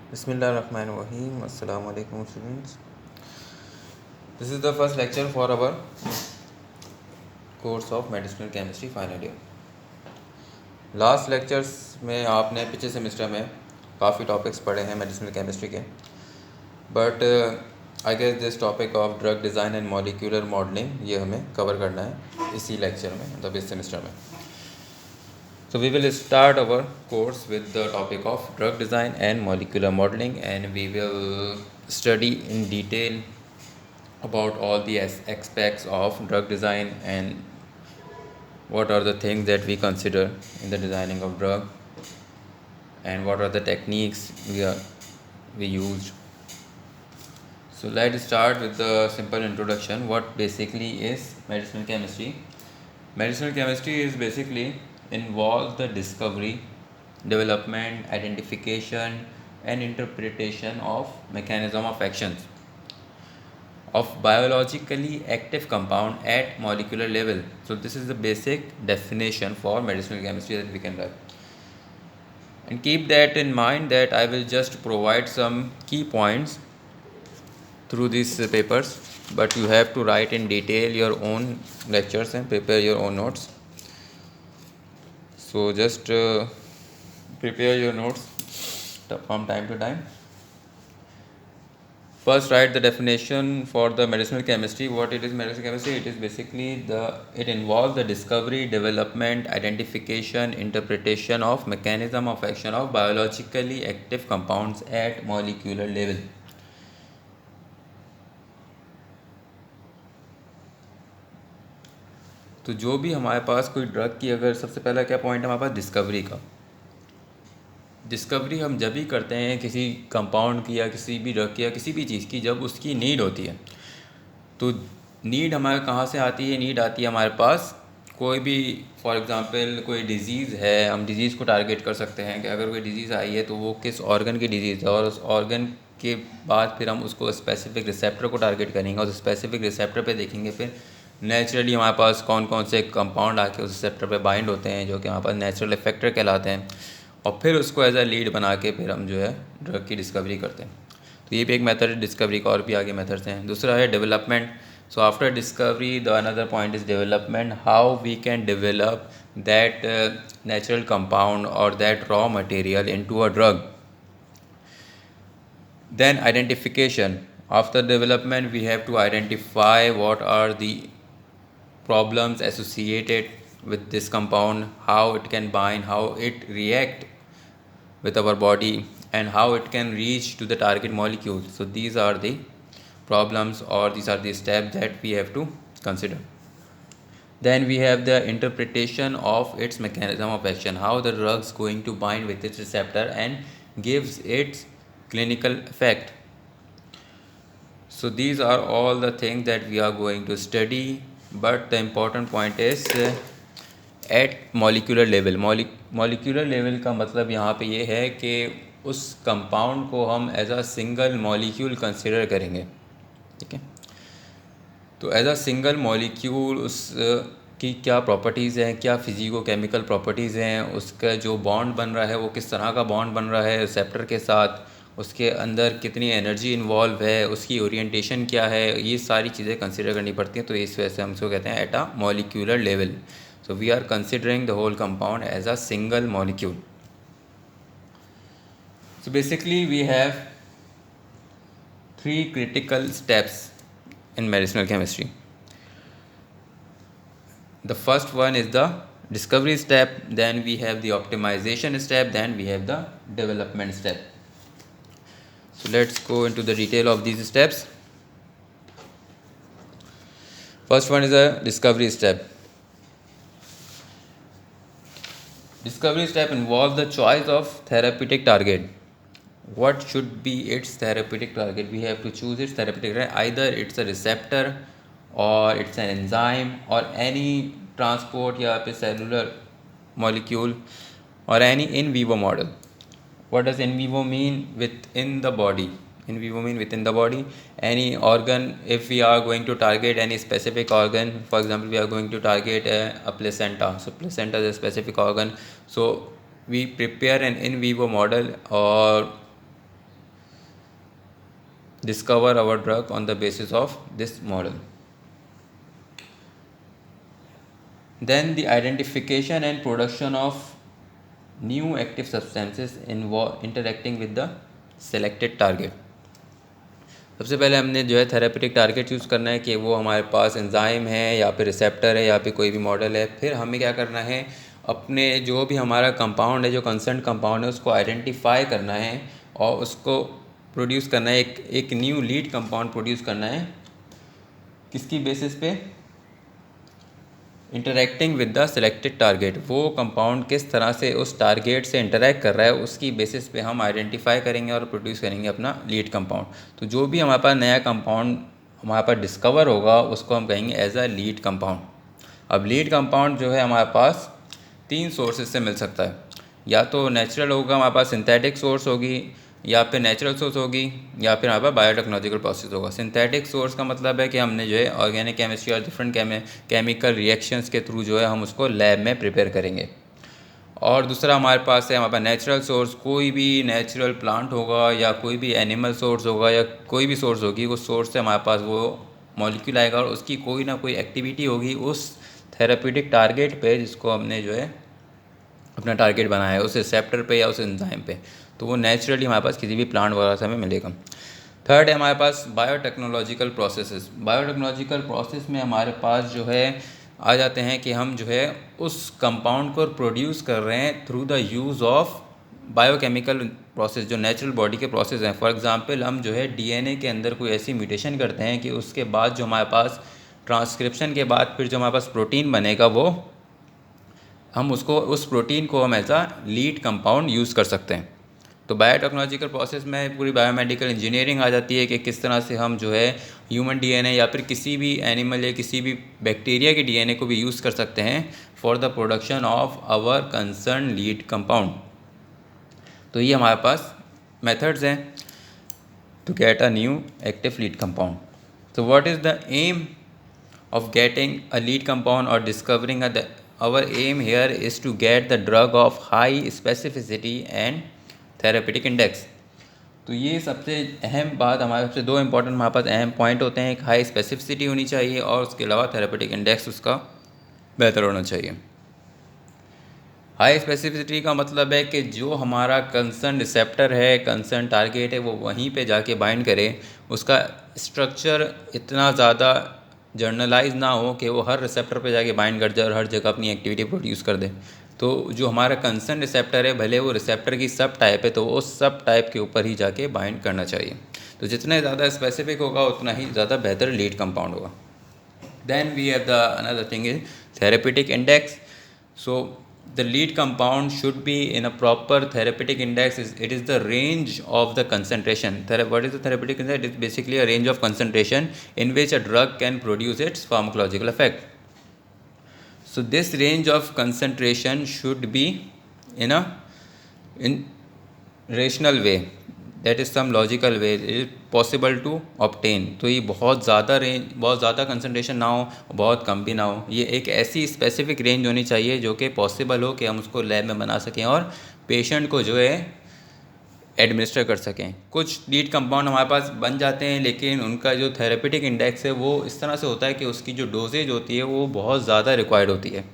Bismillahirrahmanirrahim. Assalamu alaikum students. This is the first lecture for our course of medicinal chemistry final year. Last lectures में आपने पिछले semester में काफ़ी topics पढ़े हैं मेडिसिनल केमिस्ट्री के, but I guess this topic of drug design and molecular modelling ये हमें कवर करना है इसी लेक्चर में, मतलब इस सेमेस्टर में. So we will start our course with the topic of drug design and molecular modeling, and we will study in detail about all the aspects of drug design and what are the things that we consider in the designing of drug and what are the techniques we used. So let's start with the simple introduction. What basically is medicinal chemistry? Medicinal chemistry is basically involves the discovery, development, identification and interpretation of mechanism of actions of biologically active compound at molecular level. So this is the basic definition for medicinal chemistry that we can write. And keep that in mind that I will just provide some key points through these papers, but you have to write in detail your own lectures and prepare your own notes. So just prepare your notes from time to time. First, write the definition for the medicinal chemistry. What it is medicinal chemistry? It is basically it involves the discovery, development, identification, interpretation of mechanism of action of biologically active compounds at molecular level. तो जो भी हमारे पास कोई drug की, अगर सबसे पहला क्या पॉइंट है हमारे पास डिस्कवरी का. डिस्कवरी हम जब भी करते हैं किसी कंपाउंड की या किसी भी ड्रग की या किसी भी चीज़ की, जब उसकी नीड होती है. तो नीड हमारे कहाँ से आती है? नीड आती है हमारे पास कोई भी, फॉर एग्जांपल कोई डिज़ीज़ है, हम डिज़ीज़ को टारगेट कर सकते हैं कि अगर कोई डिज़ीज़ आई है तो वो किस ऑर्गन की डिज़ीज़ है, और उस ऑर्गन के बाद फिर हम उसको स्पेसिफिक रिसेप्टर को टारगेट करेंगे और उस स्पेसिफिक रिसेप्टर पे देखेंगे फिर नेचुरली हमारे पास कौन कौन से कंपाउंड आके उस रिसेप्टर पे बाइंड होते हैं जो कि हमारे पास नेचुरल इफेक्टर कहलाते हैं, और फिर उसको एज अ लीड बना के फिर हम जो है ड्रग की डिस्कवरी करते हैं. तो ये भी एक मेथड है डिस्कवरी का, और भी आगे मेथड्स हैं. दूसरा है development. So after discovery, the another point is development. How we can develop that natural compound or that raw material into a drug. Then identification. After development, we have to identify what are the problems associated with this compound, how it can bind, how it react with our body, and how it can reach to the target molecule. So these are the problems, or these are the steps that we have to consider. Then we have the interpretation of its mechanism of action, how the drug's going to bind with its receptor and gives its clinical effect. So these are all the things that we are going to study, but the important point is at molecular level. Molecular level का मतलब यहाँ पे ये है कि उस compound को हम as a single molecule consider करेंगे. ठीक है, तो एज अ सिंगल मॉलिक्यूल उस की क्या प्रॉपर्टीज़ हैं, क्या फिजिको केमिकल प्रॉपर्टीज़ हैं, उसका जो बॉन्ड बन रहा है वो किस तरह का बॉन्ड बन रहा है रिसेप्टर के साथ, उसके अंदर कितनी एनर्जी इन्वॉल्व है, उसकी ओरिएंटेशन क्या है, ये सारी चीज़ें कंसिडर करनी पड़ती हैं. तो इस वजह से हम इसको कहते हैं at a molecular level. So we are considering the whole compound as a single molecule. So basically we have 3 critical steps in medicinal chemistry. The first one is the discovery step, then we have the optimization step, then we have the development step. So let's go into the detail of these steps. First one is the discovery step. Discovery step involves the choice of therapeutic target. What should be its therapeutic target? We have to choose its therapeutic target. Either it's a receptor or it's an enzyme or any transport या फिर cellular molecule or any in vivo model. What does in vivo mean? Within the body. In vivo mean within the body. Any organ, if we are going to target any specific organ, for example we are going to target a placenta. So placenta is a specific organ. So we prepare an in vivo model, or discover our drug on the basis of this model. Then the identification and production of new active substances interacting with the selected target. सबसे पहले हमने जो है therapeutic target choose करना है कि वो हमारे पास एंजाइम है या फिर रिसेप्टर है या फिर कोई भी मॉडल है। फिर हमें क्या करना है, अपने जो भी हमारा कंपाउंड है, जो कंसर्न कंपाउंड है, उसको आइडेंटिफाई करना है और उसको प्रोड्यूस करना है, एक न्यू लीड कंपाउंड प्रोड्यूस करना है। किसकी बेसिस पे? Interacting with the selected target. वो कंपाउंड किस तरह से उस टारगेट से इंटरेक्ट कर रहा है, उसकी बेसिस पे हम आइडेंटिफाई करेंगे और प्रोड्यूस करेंगे अपना लीड कंपाउंड। तो जो भी हमारे पास नया कंपाउंड हमारे पास डिस्कवर होगा उसको हम कहेंगे एज अ लीड कंपाउंड। अब लीड कंपाउंड जो है हमारे पास 3 सोर्सेज से मिल सकता है। या तो नेचुरल होगा, हमारे पास सिंथेटिक सोर्स होगी, या फिर नेचुरल सोर्स होगी, या फिर हमारे पास बायोटेक्नोलॉजिकल प्रोसेस होगा। सिंथेटिक सोर्स का मतलब है कि हमने जो है ऑर्गेनिक केमिस्ट्री और डिफरेंट केमिकल रिएक्शंस के थ्रू जो है हम उसको लैब में प्रिपेयर करेंगे। और दूसरा हमारे पास है, हमारे पास नेचुरल सोर्स, कोई भी नेचुरल प्लांट होगा या कोई भी एनिमल सोर्स होगा या कोई भी सोर्स होगी, उस सोर्स से हमारे पास वो मॉलिक्यूल आएगा और उसकी कोई ना कोई एक्टिविटी होगी उस थेरेप्यूटिक टारगेट पे जिसको हमने जो है अपना टारगेट बनाया है, उस रिसेप्टर पे या उस एंजाइम पे। तो वो नेचुरली हमारे पास किसी भी प्लांट वगैरह से हमें मिलेगा। थर्ड है हमारे पास बायोटेक्नोलॉजिकल प्रोसेसेस। बायोटेक्नोलॉजिकल प्रोसेस में हमारे पास जो है आ जाते हैं कि हम जो है उस कंपाउंड को प्रोड्यूस कर रहे हैं through the use of biochemical process, जो नेचुरल बॉडी के प्रोसेस हैं। फॉर एग्जांपल हम जो है डीएनए के अंदर कोई ऐसी म्यूटेशन करते हैं कि उसके बाद जो हमारे पास ट्रांसक्रिप्शन के बाद फिर जो हमारे पास प्रोटीन बनेगा, वो हम उसको उस प्रोटीन को हम as a lead compound use कर सकते हैं। तो बायोटेक्नोलॉजिकल प्रोसेस में पूरी बायोमेडिकल इंजीनियरिंग आ जाती है कि किस तरह से हम जो है ह्यूमन डीएनए या फिर किसी भी एनिमल या किसी भी बैक्टीरिया के डीएनए को भी यूज़ कर सकते हैं for the production of our concern lead compound. तो ये हमारे पास मेथड्स हैं to get a new active lead compound. तो what is the aim of getting a lead compound or discovering our aim here is to get the drug of high specificity and therapeutic index। तो ये सबसे अहम बात हमारे सबसे 2 important हमारे पास अहम पॉइंट होते हैं। एक हाई स्पेसिफिसिटी होनी चाहिए और उसके अलावा थेरेपेटिक इंडेक्स उसका बेहतर होना चाहिए। हाई स्पेसिफिसिटी का मतलब है कि जो हमारा कंसर्न रिसेप्टर है, कंसर्न टारगेट है, वो वहीं पे जाके बाइंड करे, उसका स्ट्रक्चर इतना ज़्यादा जर्नलाइज ना हो कि वो हर रिसेप्टर पे जाके बाइंड कर जाए और हर जगह अपनी एक्टिविटी प्रोड्यूस कर दे। तो जो हमारा कंसर्न रिसेप्टर है, भले वो रिसेप्टर की सब टाइप है, तो वो सब टाइप के ऊपर ही जाके बाइंड करना चाहिए। तो जितने ज़्यादा स्पेसिफिक होगा उतना ही ज़्यादा बेहतर लीड कंपाउंड होगा। Then we have the another thing is therapeutic index. So the lead compound should be in a proper therapeutic index. It is the range of the concentration. What is the therapeutic index? It is basically a range of concentration in which a drug can produce its pharmacological effect. So this range of concentration should be in rational way, that is some logical way it is possible to obtain। तो ये बहुत ज़्यादा range, बहुत ज़्यादा concentration ना हो, बहुत कम भी ना हो। ये एक ऐसी स्पेसिफिक रेंज होनी चाहिए जो कि पॉसिबल हो कि हम उसको लैब में बना सकें और पेशेंट को जो है एडमिनिस्टर कर सकें। कुछ लीड कंपाउंड हमारे पास बन जाते हैं लेकिन उनका जो थेरेपेटिक इंडेक्स है वो इस तरह से होता है कि उसकी जो डोजेज होती है वो बहुत ज़्यादा रिक्वायर्ड होती है।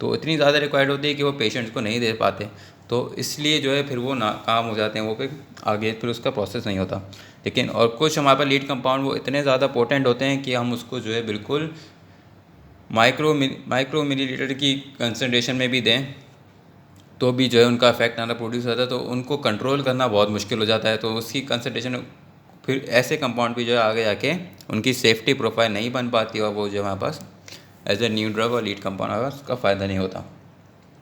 तो इतनी ज़्यादा रिक्वायर्ड होती है कि वो पेशेंट्स को नहीं दे पाते, तो इसलिए जो है फिर वो नाकाम हो जाते हैं, वो फिर आगे फिर उसका प्रोसेस नहीं होता। लेकिन और कुछ हमारे पास लीड कंपाउंड वो इतने ज़्यादा पोटेंट होते हैं कि हम उसको जो है बिल्कुल माइक्रो मिलीलीटर की कंसनट्रेशन में भी दें तो भी जो है उनका इफेक्ट ना प्रोड्यूस होता है, तो उनको कंट्रोल करना बहुत मुश्किल हो जाता है। तो उसकी कंसनट्रेशन फिर ऐसे कंपाउंड भी जो है आगे जाके उनकी सेफ्टी प्रोफाइल नहीं बन पाती और वो जो हमारे पास एज ए न्यू ड्रग और लीड कंपाउंड अगर उसका फ़ायदा नहीं होता।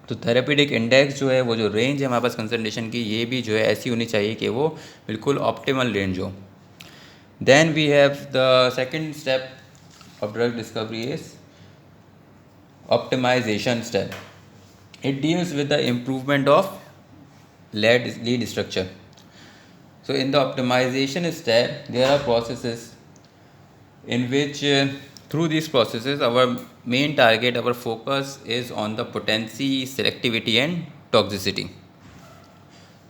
तो थेरेपेटिक इंडेक्स जो है, वो जो रेंज है हमारे पास कंसंट्रेशन की, ये भी जो है ऐसी होनी चाहिए कि वो बिल्कुल ऑप्टिमल रेंज हो। Then we have the second step of drug discovery is optimization step. It deals with the improvement of lead structure. So in the optimization step there are processes in which through these processes our main target, our focus is on the potency, selectivity and toxicity।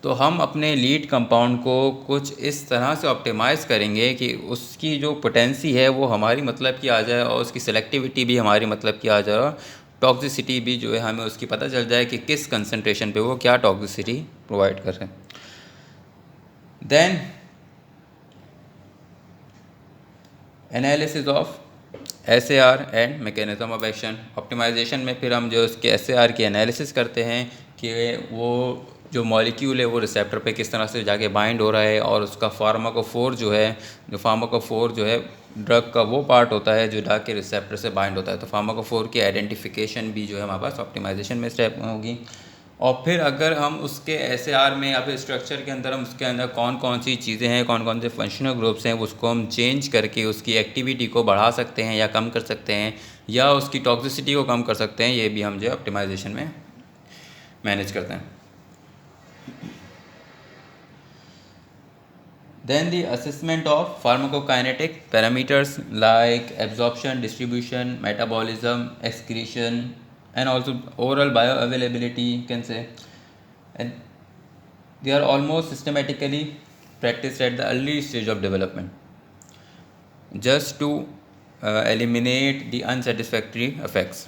तो हम अपने lead compound को कुछ इस तरह से optimise करेंगे कि उसकी जो पोटेंसी है वो हमारी मतलब की आ जाए और उसकी सेलेक्टिविटी भी हमारी मतलब की आ जाए और टॉक्सिसिटी भी जो है हमें उसकी पता चल जाए कि किस कंसंट्रेशन पे वो क्या टॉक्सिसिटी प्रोवाइड कर रहे हैं। Then analysis of SAR and mechanism of action. Optimization में फिर हम जो उसके SAR की एनालिसिस करते हैं कि वो जो मॉलिक्यूल है वो रिसेप्टर पे किस तरह से जाके बाइंड हो रहा है और उसका फार्माकोफोर जो है, ड्रग का वो पार्ट होता है जो जाके रिसेप्टर से बाइंड होता है। तो फार्माकोफोर की आइडेंटिफिकेशन भी जो है हमारे पास ऑप्टिमाइजेशन में स्टेप में होगी। और फिर अगर हम उसके SAR में या फिर स्ट्रक्चर के अंदर हम उसके अंदर कौन कौन सी चीज़ें हैं, कौन कौन से फंक्शनल ग्रुप्स हैं, उसको हम चेंज करके उसकी एक्टिविटी को बढ़ा सकते हैं या कम कर सकते हैं या उसकी टॉक्सिसिटी को कम कर सकते हैं, ये भी हम जो है ऑप्टिमाइजेशन में मैनेज करते हैं। Then the assessment of pharmacokinetic parameters like absorption, distribution, metabolism, excretion, and also oral bioavailability, you can say, and they are almost systematically practiced at the early stage of development just to eliminate the unsatisfactory effects.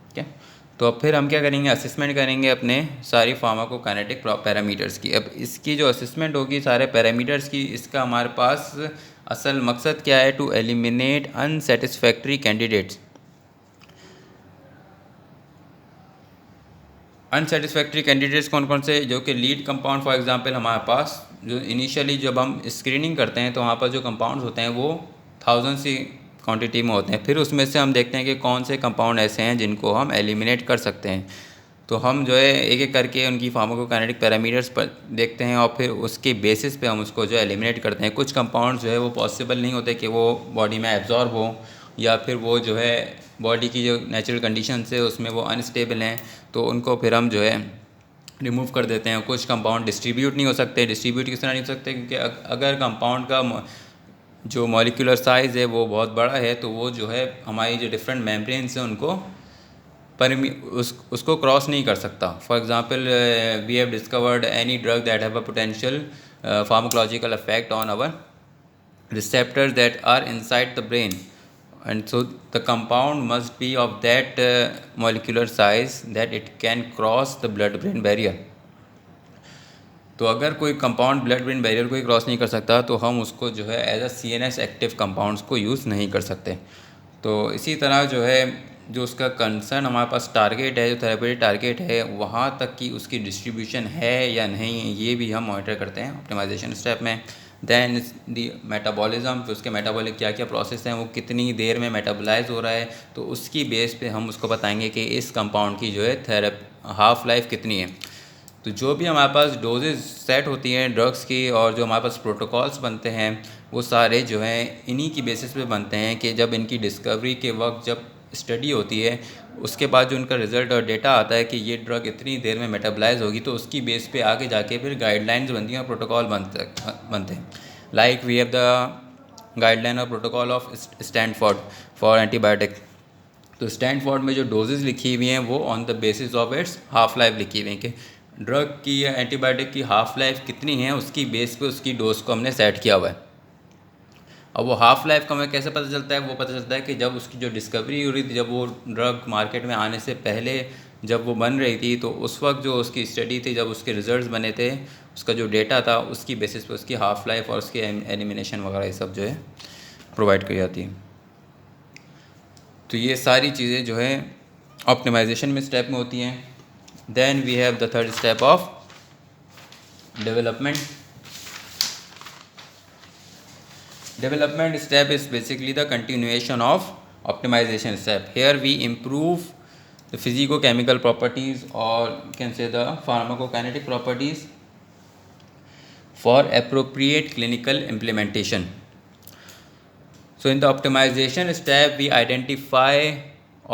ठीक है, तो अब फिर हम क्या करेंगे, assessment करेंगे अपने सारी फार्माकोकाइनेटिक पैरामीटर्स की। अब इसकी जो असेसमेंट होगी सारे पैरामीटर्स की, इसका हमारे पास असल मकसद क्या है, to eliminate unsatisfactory candidates. Unsatisfactory candidates कौन कौन से, जो कि लीड कंपाउंड फॉर एग्जांपल हमारे पास जो इनिशियली जब हम स्क्रीनिंग करते हैं तो वहाँ पर जो कंपाउंड्स होते हैं वो 1000 सी क्वांटिटी में होते हैं। फिर उसमें से हम देखते हैं कि कौन से कंपाउंड ऐसे हैं जिनको हम एलिमिनेट कर सकते हैं। तो हम जो है एक एक करके उनकी फार्माकोकाइनेटिक पैरामीटर्स पर देखते हैं और फिर उसके बेसिस पे हम उसको जो एलिमिनेट करते हैं। कुछ कंपाउंड जो है वो पॉसिबल नहीं होते कि वो बॉडी में एब्जॉर्ब हो, या फिर वो जो है बॉडी की जो नेचुरल कंडीशन है उसमें वो अनस्टेबल हैं, तो उनको फिर हम जो है रिमूव कर देते हैं। कुछ कंपाउंड डिस्ट्रीब्यूट नहीं हो सकते। डिस्ट्रीब्यूट किस तरह नहीं हो सकते, क्योंकि अगर कंपाउंड का जो मॉलिक्यूलर साइज़ है वो बहुत बड़ा है तो वो जो है हमारी जो डिफरेंट मेम्ब्रेन्स हैं उनको उसको क्रॉस नहीं कर सकता। For example we have discovered any drug that have a potential pharmacological effect on our receptors that are inside the brain, and so the compound must be of that molecular size that it can cross the blood brain barrier. तो अगर कोई compound blood brain barrier को ही cross नहीं कर सकता तो हम उसको जो है as a CNS active compounds को यूज़ नहीं कर सकते। तो इसी तरह जो है जो उसका कंसर्न हमारे पास टारगेट है, जो थेरेप्यूटिक टारगेट है, वहाँ तक की उसकी डिस्ट्रीब्यूशन है या नहीं, ये भी हम मॉनिटर करते हैं ऑप्टिमाइजेशन स्टेप में। दैन दी मेटाबॉलिज्म, तो उसके मेटाबॉलिक क्या क्या प्रोसेस हैं, वो कितनी देर में मेटाबोलाइज हो रहा है, तो उसकी बेस पे हम उसको बताएंगे कि इस कंपाउंड की जो है हाफ लाइफ कितनी है। तो जो भी हमारे पास डोजेज सेट होती हैं ड्रग्स की और जो हमारे पास प्रोटोकॉल्स बनते हैं वो सारे जो हैं इन्हीं की बेसिस पे बनते हैं कि जब इनकी डिस्कवरी के वक्त जब स्टडी होती है उसके बाद जो उनका रिज़ल्ट और डेटा आता है कि ये ड्रग इतनी देर में मेटाबलाइज होगी, तो उसकी बेस पे आगे जाके फिर गाइडलाइंस बनती हैं और प्रोटोकॉल बनते हैं। Like we have the guideline और protocol of Stanford for antibiotic. तो स्टैनफोर्ड में जो डोजेज़ लिखी हुई हैं वो on the basis of its half life लिखी हुई हैं कि ड्रग की या एंटीबायोटिक की हाफ़ लाइफ कितनी है, उसकी बेस पे उसकी डोज को हमने सेट किया हुआ है। अब वो हाफ़ लाइफ का हमें कैसे पता चलता है, वो पता चलता है कि जब उसकी जो डिस्कवरी हो रही थी, जब वो ड्रग मार्केट में आने से पहले जब वो बन रही थी, तो उस वक्त जो उसकी स्टडी थी, जब उसके रिजल्ट्स बने थे, उसका जो डेटा था उसकी बेसिस पे उसकी हाफ़ लाइफ और उसकी एलिमिनेशन वगैरह ये सब जो है प्रोवाइड की जाती है। तो ये सारी चीज़ें जो है ऑप्टिमाइजेशन में स्टेप में होती हैं। Then we have the third step of development. Development step is basically the continuation of optimization step. Here we improve the physicochemical properties, or you can say the pharmacokinetic properties for appropriate clinical implementation. So in the optimization step we identify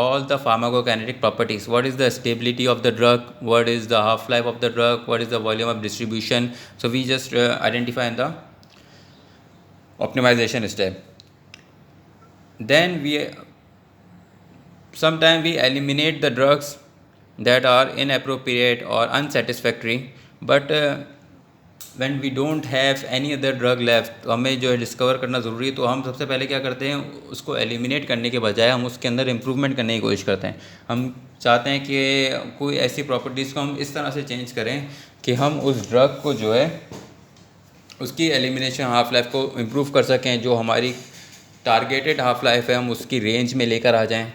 all the pharmacokinetic properties. What is the stability of the drug, what is the half life of the drug, what is the volume of distribution. So we just identify in the optimization step. Then sometimes we eliminate the drugs that are inappropriate or unsatisfactory, but when we don't have any other drug left, तो हमें जो है discover करना ज़रूरी है। तो हम सबसे पहले क्या करते हैं, उसको एलिमिनेट करने के बजाय हम उसके अंदर इम्प्रूवमेंट करने की कोशिश करते हैं। हम चाहते हैं कि कोई ऐसी प्रॉपर्टीज़ को हम इस तरह से चेंज करें कि हम उस ड्रग को जो है उसकी एलिमिनेशन हाफ लाइफ को इम्प्रूव कर सकें, जो हमारी टारगेटेड हाफ लाइफ है हम उसकी रेंज में लेकर आ जाएं,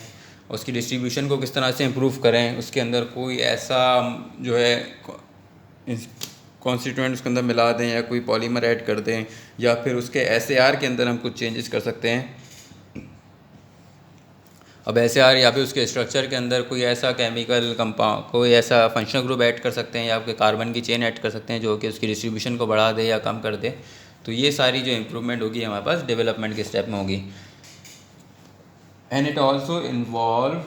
उसकी डिस्ट्रीब्यूशन को किस तरह से इम्प्रूव करें, उसके अंदर कोई ऐसा जो है कॉन्स्टिट्यूएंट उसके अंदर मिला दें या कोई पॉलीमर ऐड कर दें, या फिर उसके SAR के अंदर हम कुछ चेंजेस कर सकते हैं। अब SAR या फिर उसके स्ट्रक्चर के अंदर कोई ऐसा केमिकल कंपाउंड, कोई ऐसा फंक्शनल ग्रुप ऐड कर सकते हैं, या आपके कार्बन की चेन ऐड कर सकते हैं जो कि उसकी डिस्ट्रीब्यूशन को बढ़ा दे या कम कर दे। तो ये सारी जो इम्प्रूवमेंट होगी हमारे पास डेवलपमेंट के स्टेप में होगी। And it also involve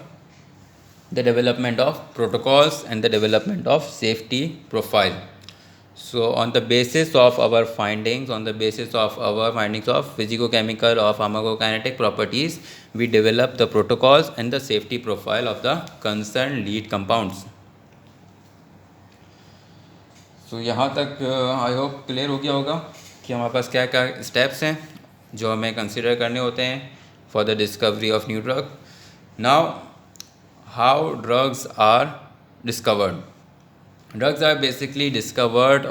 the development of protocols and the development of safety profile. So on the basis of our findings, of physicochemical or pharmacokinetic properties, we develop the protocols and the safety profile of the concerned lead compounds. So यहाँ तक I hope clear हो गया होगा कि हमारे पास क्या क्या steps हैं जो हमें कंसिडर करने होते हैं for the discovery of new drug. Now how drugs are discovered. Drugs are basically discovered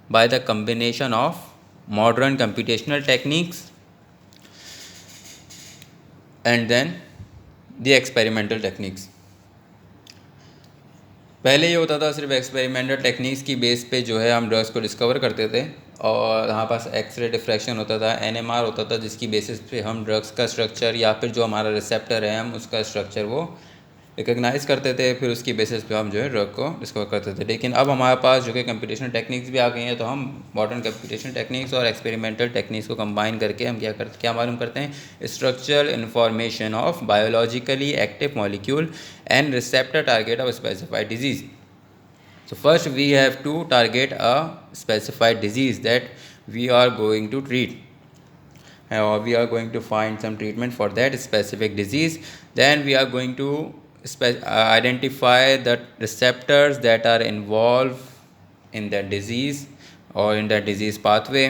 by the combination of modern computational techniques and then the experimental techniques. पहले ये होता था सिर्फ एक्सपेरिमेंटल टेक्निक्स की बेस पे जो है हम ड्रग्स को डिस्कवर करते थे, और हमारे पास एक्सरे डिफ्रैक्शन होता था, NMR होता था, जिसकी बेसिस पे हम ड्रग्स का स्ट्रक्चर या फिर जो हमारा रिसेप्टर है हम उसका स्ट्रक्चर वो रिकग्नाइज़ करते थे, फिर उसकी बेसिस पे हम जो है ड्रग को डिस्कवर करते थे। लेकिन अब हमारे पास जो कि कंप्यूटेशनल टेक्निक्स भी आ गई हैं, तो हम मॉडर्न कंप्यूटेशनल टेक्निक्स और एक्सपेरिमेंटल टेक्निक्स को कंबाइन करके हम क्या मालूम करते हैं, structural information of biologically active molecule and receptor target of specified disease. So first we have to target a specified disease that we are going to treat, or we are going to find some treatment for that specific disease. Then we are going to identify the receptors that are involved in that disease or in that disease pathway.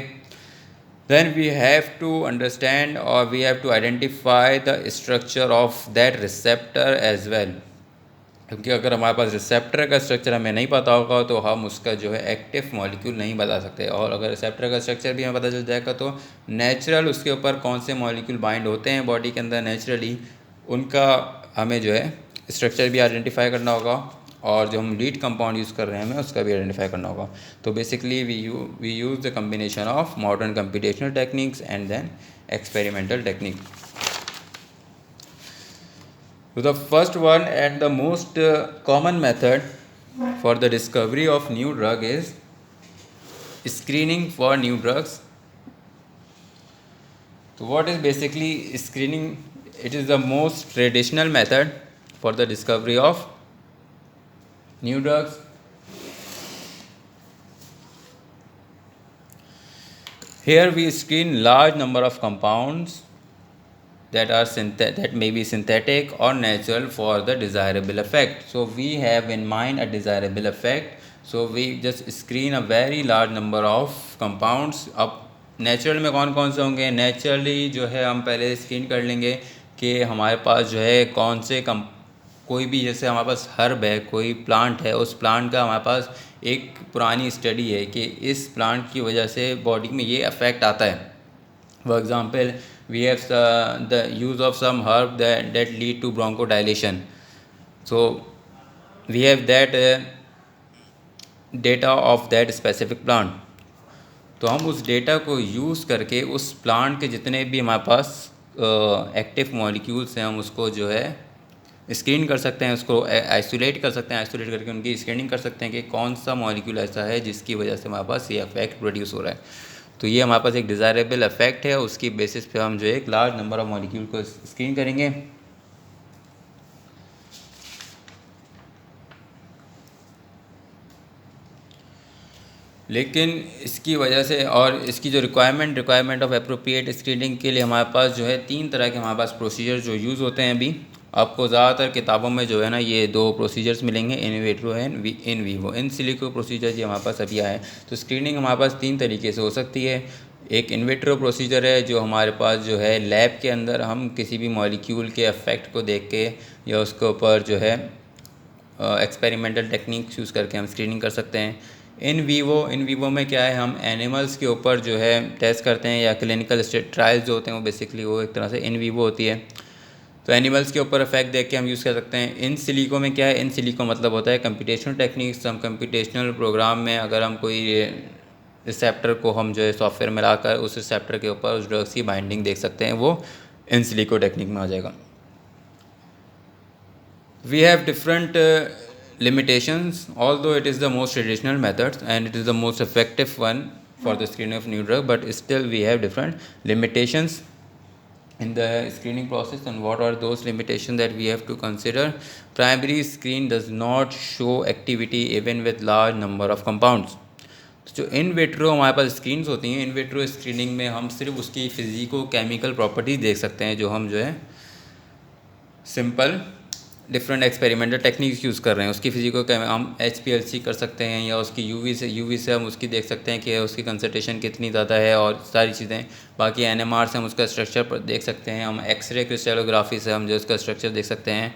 Then we have to understand, or we have to identify the structure of that receptor as well, क्योंकि अगर हमारे पास receptor का structure हमें नहीं पता होगा तो हम उसका जो है एक्टिव मॉलिक्यूल नहीं बता सकते, और अगर रिसेप्टर का स्ट्रक्चर भी हमें पता चल जाएगा तो नेचुरल उसके ऊपर कौन से मॉलिक्यूल बाइंड होते हैं बॉडी के अंदर नेचुरली, उनका हमें जो है स्ट्रक्चर भी आइडेंटिफाई करना होगा, और जो हम लीड कंपाउंड यूज़ कर रहे हैं हमें उसका भी आइडेंटिफाई करना होगा। तो basically we use the combination of modern computational techniques and then experimental technique. So the first one and the most common method for the discovery of new drug is screening for new drugs. So what is basically screening? It is the most traditional method for the discovery of new drugs. Here we screen large number of compounds that may be synthetic or natural for the desirable effect. So we have in mind a desirable effect, so we just screen a very large number of compounds. अब natural में कौन कौन से होंगे, naturally जो है हम पहले स्क्रीन कर लेंगे कि हमारे पास जो है कौन से कोई भी, जैसे हमारे पास हर्ब है, कोई प्लांट है, उस प्लांट का हमारे पास एक पुरानी स्टडी है कि इस प्लांट की वजह से बॉडी में ये अफेक्ट आता है। For example we have the use of some herb that lead to bronchodilation. So we have that data of that specific plant. तो हम उस डेटा को यूज़ करके उस प्लांट के जितने भी हमारे पास एक्टिव मॉलिक्यूल्स हैं हम उसको जो है स्क्रीन कर सकते हैं, उसको आइसोलेट कर सकते हैं, आइसोलेट करके उनकी स्क्रीनिंग कर सकते हैं कि कौन सा मॉलिक्यूल ऐसा है जिसकी वजह से हमारे पास ये इफेक्ट प्रोड्यूस हो रहा है। तो ये हमारे पास एक डिज़ायरेबल इफेक्ट है, उसकी बेसिस पे हम जो है एक लार्ज नंबर ऑफ मॉलिक्यूल को स्क्रीन करेंगे। लेकिन इसकी वजह से और इसकी जो रिक्वायरमेंट ऑफ अप्रोप्रिएट स्क्रीनिंग के लिए हमारे पास जो है 3 तरह के हमारे पास प्रोसीजर जो यूज़ होते हैं अभी। आपको ज़्यादातर किताबों में जो है ना ये दो प्रोसीजर्स मिलेंगे, in vitro and in vivo. In silico procedure ये हमारे पास अभी आया है। तो स्क्रीनिंग हमारे पास 3 तरीके से हो सकती है। एक इन विट्रो प्रोसीजर है जो हमारे पास जो है लैब के अंदर हम किसी भी मॉलिक्यूल के इफेक्ट को देख के या उसके ऊपर जो है एक्सपेरिमेंटल टेक्निक यूज़ करके हम स्क्रीनिंग कर सकते हैं। इन वीवो में क्या है, हम एनिमल्स के ऊपर जो है टेस्ट करते हैं या क्लिनिकल ट्रायल्स जो होते हैं वो बेसिकली वो एक तरह से इन वीवो होती है। तो एनिमल्स के ऊपर इफेक्ट देख के हम यूज़ कर सकते हैं। इन सिलिको में क्या है, इन सिलिको मतलब होता है कंप्यूटेशनल टेक्निक्स। हम कंप्यूटेशनल प्रोग्राम में अगर हम कोई रिसेप्टर को हम जो है सॉफ्टवेयर में लाकर उस रिसेप्टर के ऊपर उस ड्रग्स की बाइंडिंग देख सकते हैं, वो इन सिलिको टेक्निक में आ जाएगा। We have different limitations, although it is the most traditional method and it is the most effective one for the screening of new drug, but still we have different limitations in the screening process. And what are those limitations that we have to consider? Primary screen does not show activity even with large number of compounds. जो in vitro हमारे पास screens होती हैं, in vitro screening में हम सिर्फ उसकी physico chemical properties देख सकते हैं, जो हम जो है simple different experimental techniques use कर रहे हैं। उसकी फिजिको हम HPLC कर सकते हैं या उसकी यूवी से हम उसकी देख सकते हैं कि उसकी कंसंट्रेशन कितनी ज़्यादा है और सारी चीज़ें। बाकी NMR से हम उसका स्ट्रक्चर पर देख सकते हैं, हम एक्सरे क्रिस्टलोग्राफी से हम जो उसका स्ट्रक्चर देख सकते हैं।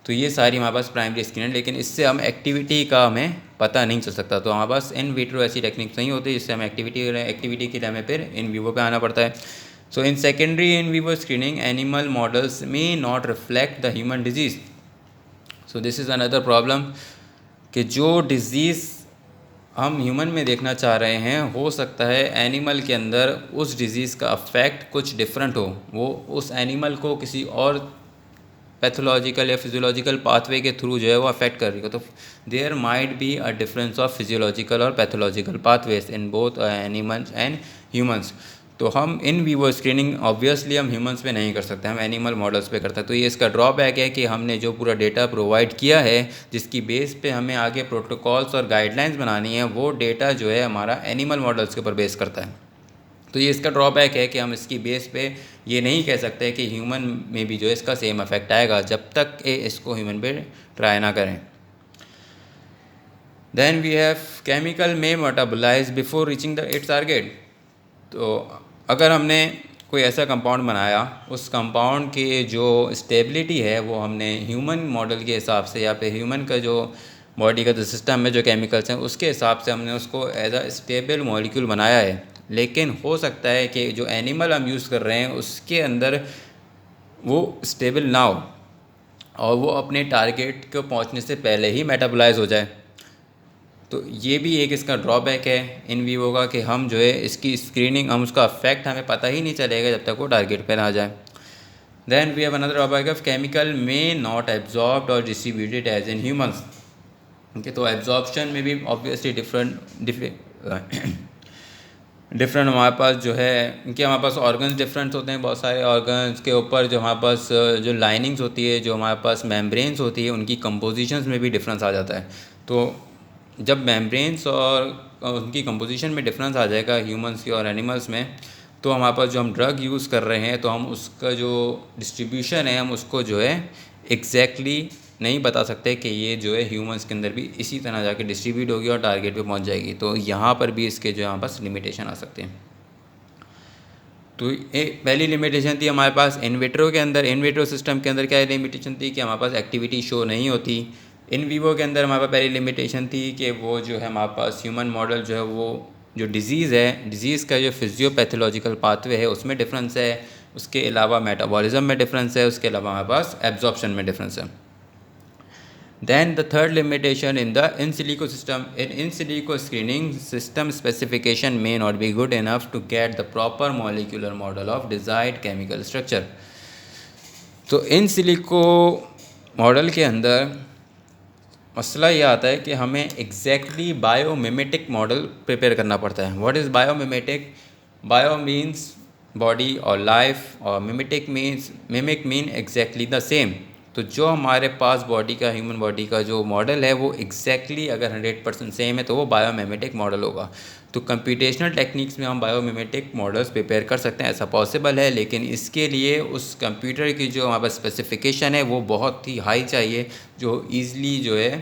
तो ये सारी हमारे पास प्राइमरी स्क्रीन है, लेकिन इससे हम एक्टिविटी का हमें पता नहीं चल सकता। तो हमारे पास इन विट्रो ऐसी टेक्निक्स नहीं होती जिससे हम एक्टिविटी के टाइम फिर इन वीवो पे आना पड़ता है। So in secondary in vivo screening animal models may not reflect the human disease. So this is another problem कि जो डिज़ीज़ हम ह्यूमन में देखना चाह रहे हैं, हो सकता है एनिमल के अंदर उस डिज़ीज़ का अफेक्ट कुछ डिफरेंट हो, वो उस एनिमल को किसी और पैथोलॉजिकल या फिजियोलॉजिकल पाथवे के थ्रू जो है वो अफेक्ट कर रही हो। तो there might be a difference of physiological और pathological pathways in both animals and humans. तो हम इन वीवो स्क्रीनिंग ऑब्वियसली हम ह्यूमंस पे नहीं कर सकते, हम एनिमल मॉडल्स पे करते हैं। तो ये इसका ड्रॉबैक है कि हमने जो पूरा डेटा प्रोवाइड किया है, जिसकी बेस पे हमें आगे प्रोटोकॉल्स और गाइडलाइंस बनानी है, वो डेटा जो है हमारा एनिमल मॉडल्स के ऊपर बेस करता है। तो ये इसका ड्रॉबैक है कि हम इसकी बेस पे ये नहीं कह सकते कि ह्यूमन में भी जो है इसका सेम इफेक्ट आएगा, जब तक इसको ह्यूमन पे ट्राई ना करें। देन वी हैव केमिकल में metabolize before reaching the its target. तो अगर हमने कोई ऐसा कंपाउंड बनाया, उस कंपाउंड की जो स्टेबिलिटी है वो हमने ह्यूमन मॉडल के हिसाब से या फिर ह्यूमन का जो बॉडी का जो सिस्टम में जो केमिकल्स हैं उसके हिसाब से हमने उसको एज अ स्टेबल मॉलिक्यूल बनाया है। लेकिन हो सकता है कि जो एनिमल हम यूज़ कर रहे हैं उसके अंदर वो स्टेबल ना हो और वो अपने टारगेट को पहुंचने से पहले ही मेटाबोलाइज हो जाए। तो ये भी एक इसका ड्रॉबैक है इन वीवो का कि हम जो है इसकी स्क्रीनिंग, हम उसका इफेक्ट हमें पता ही नहीं चलेगा जब तक वो टारगेट पे ना जाए। Then we have another drawback of chemical may not absorbed और distributed as in humans. Okay, तो एब्जॉर्प्शन में भी ऑब्वियसली डिफरेंट हमारे पास जो है कि हमारे पास ऑर्गन्स डिफरेंट होते हैं। बहुत सारे ऑर्गन्स के ऊपर जो हमारे पास जो लाइनिंग्स होती है, जो हमारे पास मेम्ब्रेन्स होती है, उनकी कंपोजिशंस में भी डिफरेंस आ जाता है। तो जब मेम्ब्रेन्स और उनकी कंपोजिशन में डिफरेंस आ जाएगा ह्यूमंस की और एनिमल्स में, तो हमारे पास जो हम ड्रग यूज़ कर रहे हैं तो हम उसका जो डिस्ट्रीब्यूशन है हम उसको जो है एग्जैक्टली नहीं बता सकते कि ये जो है ह्यूमंस के अंदर भी इसी तरह जाके डिस्ट्रीब्यूट होगी और टारगेट पे पहुंच जाएगी। तो यहाँ पर भी इसके जो यहाँ पास लिमिटेशन आ सकते हैं। तो एक पहली लिमिटेशन थी हमारे पास इन विट्रो के अंदर। इन विट्रो सिस्टम के अंदर क्या लिमिटेशन थी कि हमारे पास एक्टिविटी शो नहीं होती। इन वीवो के अंदर हमारे पास पहली लिमिटेशन थी कि वो जो है हमारे पास ह्यूमन मॉडल जो है वो जो डिज़ीज़ है, डिज़ीज़ का जो फिजियोपैथोलॉजिकल पाथवे है उसमें डिफरेंस है, उसके अलावा मेटाबॉलिज्म में डिफरेंस है, उसके अलावा हमारे पास एब्जॉर्प्शन में डिफरेंस है। Then the third limitation in the in silico system, in silico screening system specification may not be good enough to get the proper molecular model of desired chemical structure. तो in silico model के अंदर मसला ये आता है कि हमें exactly biomimetic model prepare करना पड़ता है। What is biomimetic? Bio means body और लाइफ, और mimetic means mimic mean exactly the same. तो जो हमारे पास बॉडी का, ह्यूमन बॉडी का जो मॉडल है वो एग्जैक्टली अगर 100% सेम है तो वो बायोमिमेटिक मॉडल होगा। तो कंप्यूटेशनल टेक्निक्स में हम बायोमिमेटिक मॉडल्स प्रिपेयर कर सकते हैं, ऐसा पॉसिबल है, लेकिन इसके लिए उस कंप्यूटर की जो हमारे पास स्पेसिफिकेशन है वो बहुत ही हाई चाहिए, जो ईज़िली जो है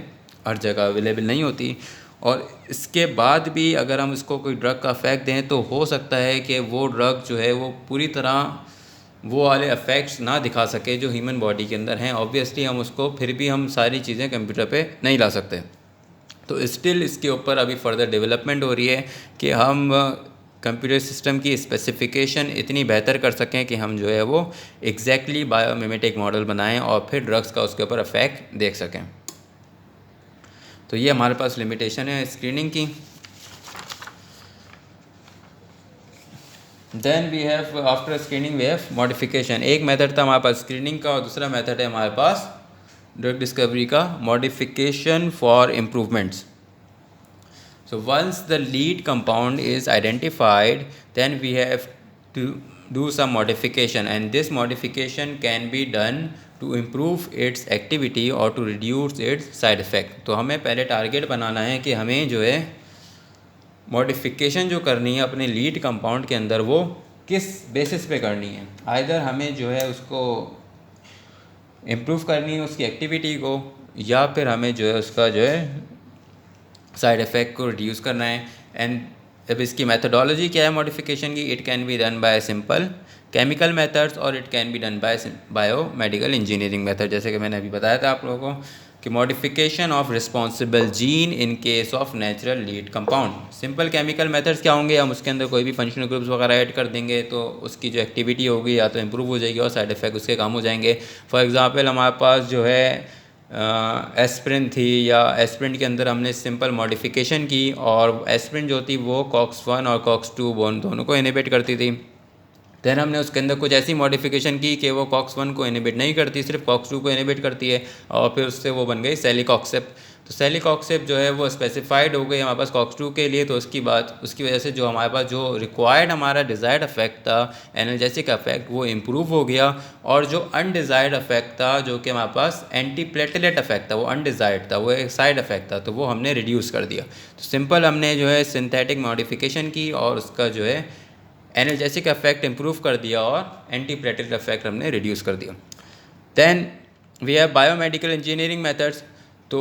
हर जगह अवेलेबल नहीं होती। और इसके बाद भी अगर हम इसको कोई ड्रग का इफेक्ट दें तो हो सकता है कि वो ड्रग जो है वो पूरी तरह वो वाले इफ़ेक्ट्स ना दिखा सके जो ह्यूमन बॉडी के अंदर हैं। ऑब्वियसली हम उसको फिर भी हम सारी चीज़ें कंप्यूटर पे नहीं ला सकते, तो स्टिल इसके ऊपर अभी फर्दर डेवलपमेंट हो रही है कि हम कंप्यूटर सिस्टम की स्पेसिफिकेशन इतनी बेहतर कर सकें कि हम जो है वो एग्जैक्टली बायोमिमेटिक मॉडल बनाएं और फिर ड्रग्स का उसके ऊपर इफेक्ट देख सकें। तो ये हमारे पास लिमिटेशन है स्क्रीनिंग की। Then we have after screening we have modification. एक मेथड था हमारे पास स्क्रीनिंग का और दूसरा मेथड है हमारे पास ड्रग डिस्कवरी का modification for improvements. So once the lead compound is identified, then we have to do some modification, and this modification can be done to improve its activity or to reduce its side effect। तो हमें पहले target बनाना है कि हमें जो है modification जो करनी है अपने लीड कंपाउंड के अंदर वो किस बेसिस पे करनी है। आइदर हमें जो है उसको इम्प्रूव करनी है उसकी एक्टिविटी को, या फिर हमें जो है उसका जो है साइड इफ़ेक्ट को रिड्यूस करना है। एंड अब इसकी मेथडोलॉजी क्या है मॉडिफिकेशन की, it can be done by simple chemical methods और it can be done by biomedical engineering method. जैसे कि मैंने अभी बताया था आप लोगों को कि modification of responsible gene in case of natural lead compound. Simple chemical methods क्या होंगे, हम उसके अंदर कोई भी फंक्शनल ग्रुप्स वगैरह ऐड कर देंगे तो उसकी जो एक्टिविटी होगी या तो इम्प्रूव हो जाएगी और साइड इफ़ेक्ट उसके कम हो जाएंगे। फॉर एग्ज़ाम्पल हमारे पास जो है एस्प्रिन थी, या एस्प्रिन के अंदर हमने सिंपल मॉडिफिकेशन की और एस्प्रिन जो थी वो COX-1 और COX-2 बोन दोनों को इनहिबिट करती थी। दैन हमने उसके अंदर कुछ ऐसी मॉडिफिकेशन की कि वो COX-1 को इनहिबिट नहीं करती, सिर्फ COX-2 को इनहिबिट करती है, और फिर उससे वो बन गई सेलिकॉक्सिब। तो सेलिकॉक्सिब जो है वो स्पेसिफाइड हो गई हमारे पास COX-2 के लिए। तो उसकी वजह से जो हमारे पास जो रिक्वायर्ड हमारा डिज़ायर्ड इफेक्ट था एनाल्जेसिक इफेक्ट वो इम्प्रूव हो गया, और जो अनडिज़ायर्ड इफेक्ट था जो कि हमारे पास एंटी प्लेटलेट इफेक्ट था वो अनडिज़ायर्ड था, वो एक साइड इफेक्ट था, तो वो हमने रिड्यूस कर दिया। तो सिंपल हमने जो है सिंथेटिक मॉडिफिकेशन की और उसका जो है एनाल्जेसिक इफेक्ट इम्प्रूव कर दिया और एंटी प्लेटलेट इफेक्ट हमने रिड्यूस कर दिया। Then we have biomedical engineering methods. तो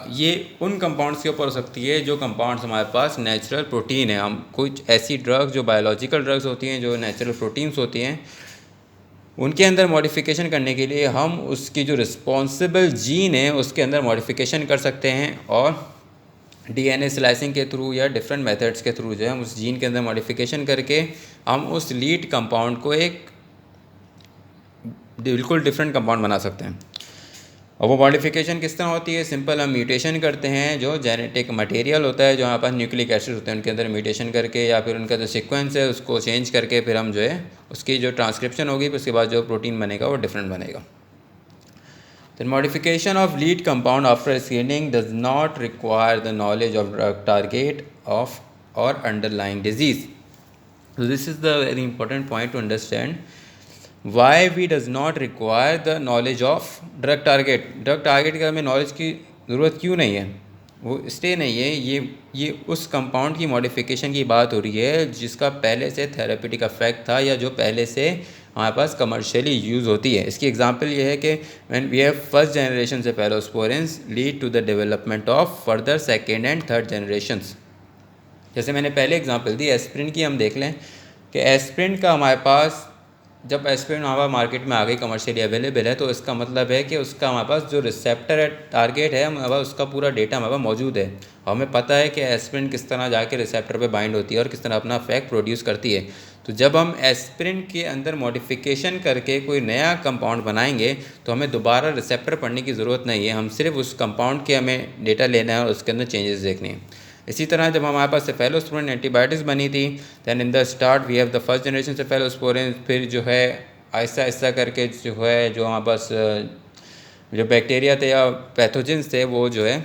ये उन कंपाउंड्स के ऊपर हो सकती है जो कंपाउंड्स हमारे पास नेचुरल प्रोटीन है। हम कुछ ऐसी ड्रग्स जो बायोलॉजिकल ड्रग्स होती हैं जो नेचुरल प्रोटीन्स होती हैं उनके अंदर मॉडिफिकेशन करने के लिए हम उसकी जो रिस्पॉन्सिबल जीन है उसके अंदर मॉडिफिकेशन कर सकते हैं, और DNA स्लाइसिंग के थ्रू या डिफरेंट मेथड्स के थ्रू जो है हम उस जीन के अंदर मॉडिफिकेशन करके हम उस लीड कंपाउंड को एक बिल्कुल डिफरेंट कंपाउंड बना सकते हैं। और वो मॉडिफिकेशन किस तरह होती है, सिंपल हम म्यूटेशन करते हैं जो जेनेटिक मटेरियल होता है जो हमारे पास न्यूक्लिक एसिड होते हैं उनके अंदर म्यूटेशन करके, या फिर उनका जो सीक्वेंस है उसको चेंज करके फिर हम जो है उसकी जो ट्रांसक्रिप्शन होगी फिर उसके बाद जो प्रोटीन बनेगा वो डिफरेंट बनेगा। The modification of lead compound after screening does not require the knowledge of drug target of or underlying disease. So this is the very important point to understand why we does not require the knowledge of drug target. Drug target का हमें knowledge की ज़रूरत क्यों नहीं है, वो इसलिए नहीं है, ये उस कंपाउंड की मॉडिफिकेशन की बात हो रही है जिसका पहले से थेरेपेटिक इफेक्ट था या जो पहले से हमारे पास कमर्शियली यूज़ होती है। इसकी एग्जांपल ये है कि when we have first generation cephalosporins lead to the development of further second and third generations. जैसे मैंने पहले एग्जांपल दी एस्प्रिन की, हम देख लें कि एस्प्रिन का हमारे पास जब एस्प्रिन हमारे मार्केट में आ गई कमर्शियली अवेलेबल है तो इसका मतलब है कि उसका हमारे पास जो रिसेप्टर है टारगेट है हमारे पास उसका पूरा डेटा हमारे पास मौजूद है, और हमें पता है कि एस्प्रिन किस तरह जाके रिसेप्टर पे बाइंड होती है और किस तरह अपना इफेक्ट प्रोड्यूस करती है। तो जब हम एस्प्रिन के अंदर मॉडिफिकेशन करके कोई नया कंपाउंड बनाएंगे तो हमें दोबारा रिसेप्टर पढ़ने की ज़रूरत नहीं है, हम सिर्फ उस कंपाउंड के हमें डेटा लेना है और उसके अंदर चेंजेस देखने हैं। इसी तरह जब हमारे पास सेफेलोस्पोरिन एंटीबायोटिक्स बनी थी, then in the start we have the first generation cephalosporin, फिर जो है आहिस्ता आहिस्ता करके जो है जो हमारे पास जो बैक्टीरिया थे या पैथोजेंस थे वो जो है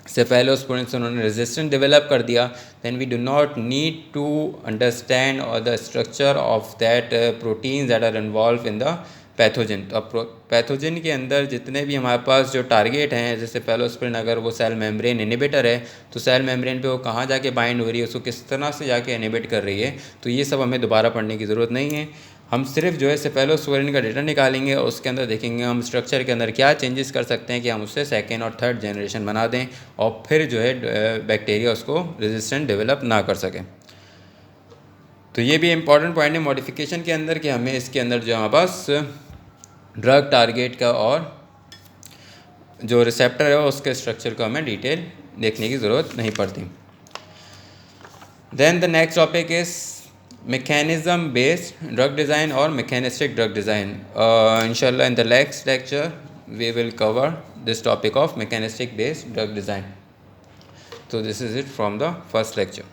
सेफेलोस्पोरिन से उन्होंने रेजिस्टेंस डेवलप कर दिया। Then we do not need to understand और the structure of that proteins that are involve in the pathogen. तो अब पैथोजन के अंदर जितने भी हमारे पास जो टारगेट हैं, जैसे फेलोस्पिरिन अगर वो सेल मेम्ब्रेन इनिबिटर है तो सेल मेम्ब्रेन पे वो कहाँ जाके बाइंड हो रही है, उसको किस तरह से जाके इनिबिट कर रही है, तो ये सब हमें दोबारा पढ़ने की ज़रूरत नहीं है। हम सिर्फ जो है सेफेलोस्पोरिन का डेटा निकालेंगे और उसके अंदर देखेंगे हम स्ट्रक्चर के अंदर क्या चेंजेस कर सकते हैं कि हम उससे सेकेंड और थर्ड जनरेशन बना दें और फिर जो है बैक्टीरिया उसको रेजिस्टेंट डेवलप ना कर सके। तो ये भी इम्पॉर्टेंट पॉइंट है मॉडिफिकेशन के अंदर कि हमें इसके अंदर जो हमारे पास ड्रग टारगेट का और जो रिसेप्टर है उसके स्ट्रक्चर को हमें डिटेल देखने की ज़रूरत नहीं पड़ती। Then the next topic is mechanism based drug design or mechanistic drug design. Inshallah in the next lecture we will cover this topic of mechanistic based drug design. So this is it from the first lecture.